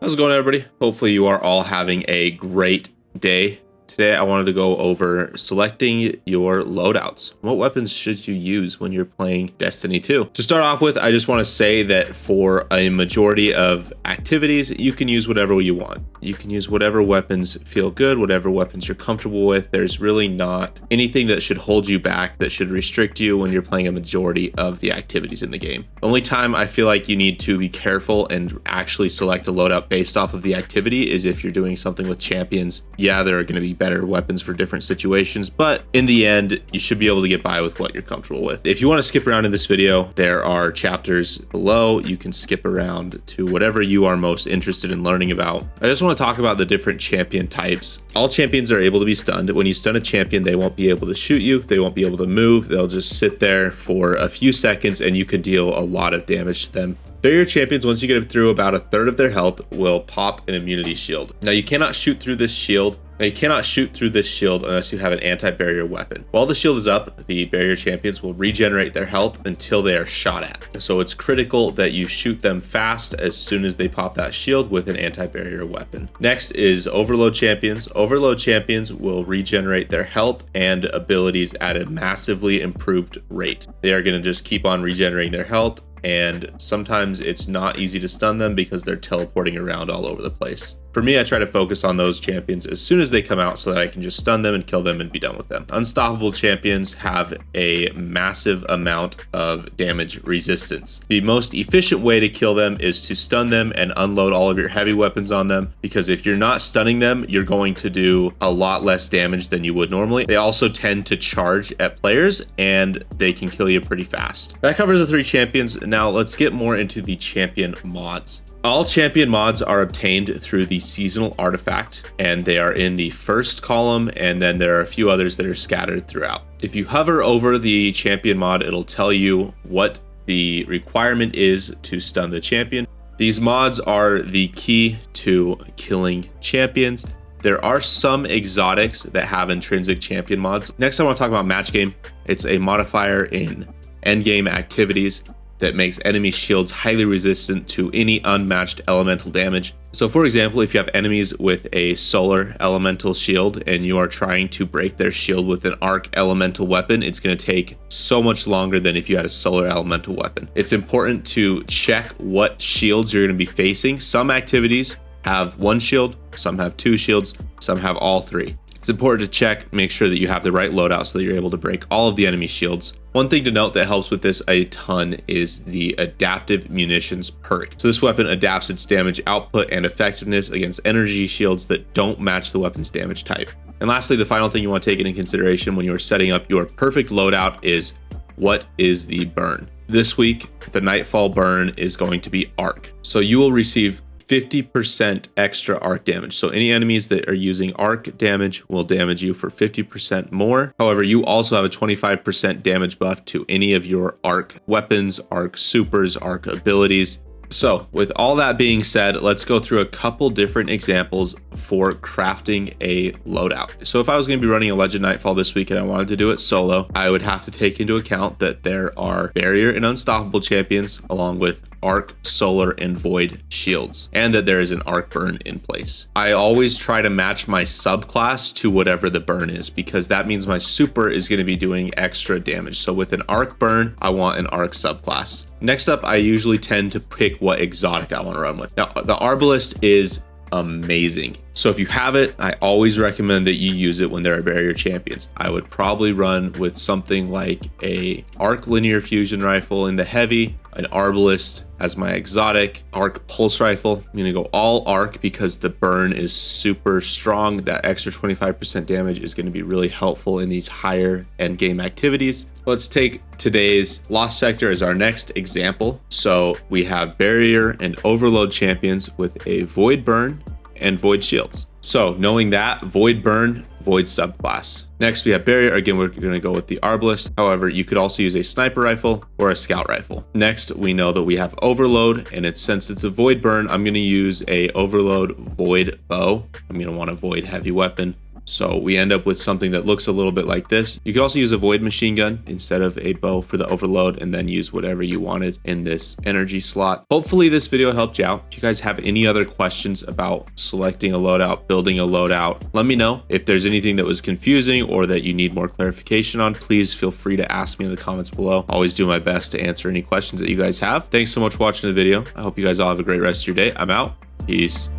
How's it going, everybody? Hopefully you are all having a great day. Today I wanted to go over selecting your loadouts. What weapons should you use when you're playing Destiny 2? To start off with, I just want to say that for a majority of activities, you can use whatever you want. You can use whatever weapons feel good, whatever weapons you're comfortable with. There's really not anything that should hold you back, that should restrict you when you're playing a majority of the activities in the game. The only time I feel like you need to be careful and actually select a loadout based off of the activity is if you're doing something with champions. Yeah, there are going to be better weapons for different situations, but in the end, you should be able to get by with what you're comfortable with. If you want to skip around in this video, there are chapters below. You can skip around to whatever you are most interested in learning about. I just want to talk about the different champion types. All champions are able to be stunned. When you stun a champion, they won't be able to shoot you. They won't be able to move. They'll just sit there for a few seconds and you can deal a lot of damage to them. Barrier champions, once you get through about a third of their health, will pop an immunity shield. Now you cannot shoot through this shield. Unless you have an anti-barrier weapon. While the shield is up, the barrier champions will regenerate their health until they are shot at. So it's critical that you shoot them fast as soon as they pop that shield with an anti-barrier weapon. Next is overload champions. Overload champions will regenerate their health and abilities at a massively improved rate. They are going to just keep on regenerating their health, and sometimes it's not easy to stun them because they're teleporting around all over the place. For me, I try to focus on those champions as soon as they come out so that I can just stun them and kill them and be done with them. Unstoppable champions have a massive amount of damage resistance. The most efficient way to kill them is to stun them and unload all of your heavy weapons on them, because if you're not stunning them, you're going to do a lot less damage than you would normally. They also tend to charge at players and they can kill you pretty fast. That covers the 3 champions. Now let's get more into the champion mods. All champion mods are obtained through the seasonal artifact, and they are in the first column, and then there are a few others that are scattered throughout. If you hover over the champion mod, it'll tell you what the requirement is to stun the champion. These mods are the key to killing champions. There are some exotics that have intrinsic champion mods. Next, I want to talk about match game. It's a modifier in endgame activities that makes enemy shields highly resistant to any unmatched elemental damage. So for example, if you have enemies with a solar elemental shield and you are trying to break their shield with an arc elemental weapon, it's going to take so much longer than if you had a solar elemental weapon. It's important to check what shields you're going to be facing. Some activities have 1 shield, some have 2 shields, some have all 3. It's important to check, make sure that you have the right loadout so that you're able to break all of the enemy shields. One thing to note that helps with this a ton is the adaptive munitions perk. So this weapon adapts its damage output and effectiveness against energy shields that don't match the weapon's damage type. And lastly, the final thing you want to take into consideration when you are setting up your perfect loadout is, what is the burn? This week, the Nightfall burn is going to be arc. So you will receive 50% extra arc damage. So any enemies that are using arc damage will damage you for 50% more. However, you also have a 25% damage buff to any of your arc weapons, arc supers, arc abilities. So with all that being said, let's go through a couple different examples for crafting a loadout. So if I was going to be running a Legend Nightfall this week and I wanted to do it solo, I would have to take into account that there are barrier and unstoppable champions along with arc, solar, and void shields, and that there is an arc burn in place. I always try to match my subclass to whatever the burn is, because that means my super is going to be doing extra damage. So with an arc burn, I want an arc subclass. Next up, I usually tend to pick what exotic I want to run with. Now, the Arbalist is amazing. So if you have it, I always recommend that you use it when there are barrier champions. I would probably run with something like a arc linear fusion rifle in the heavy, an Arbalist as my exotic, arc pulse rifle. I'm gonna go all arc because the burn is super strong. That extra 25% damage is gonna be really helpful in these higher end game activities. Let's take today's Lost Sector as our next example. So we have barrier and overload champions with a void burn and void shields. So knowing that, void burn, void subclass. Next we have barrier. Again, we're going to go with the Arbalist. However, you could also use a sniper rifle or a scout rifle. Next, we know that we have overload, and since it's a void burn, I'm going to use a overload void bow. I'm going to want a void heavy weapon. So we end up with something that looks a little bit like this. You could also use a void machine gun instead of a bow for the overload, and then use whatever you wanted in this energy slot. Hopefully this video helped you out. If you guys have any other questions about selecting a loadout, building a loadout, let me know. If there's anything that was confusing or that you need more clarification on, please feel free to ask me in the comments below. I'll always do my best to answer any questions that you guys have. Thanks so much for watching the video. I hope you guys all have a great rest of your day. I'm out. Peace.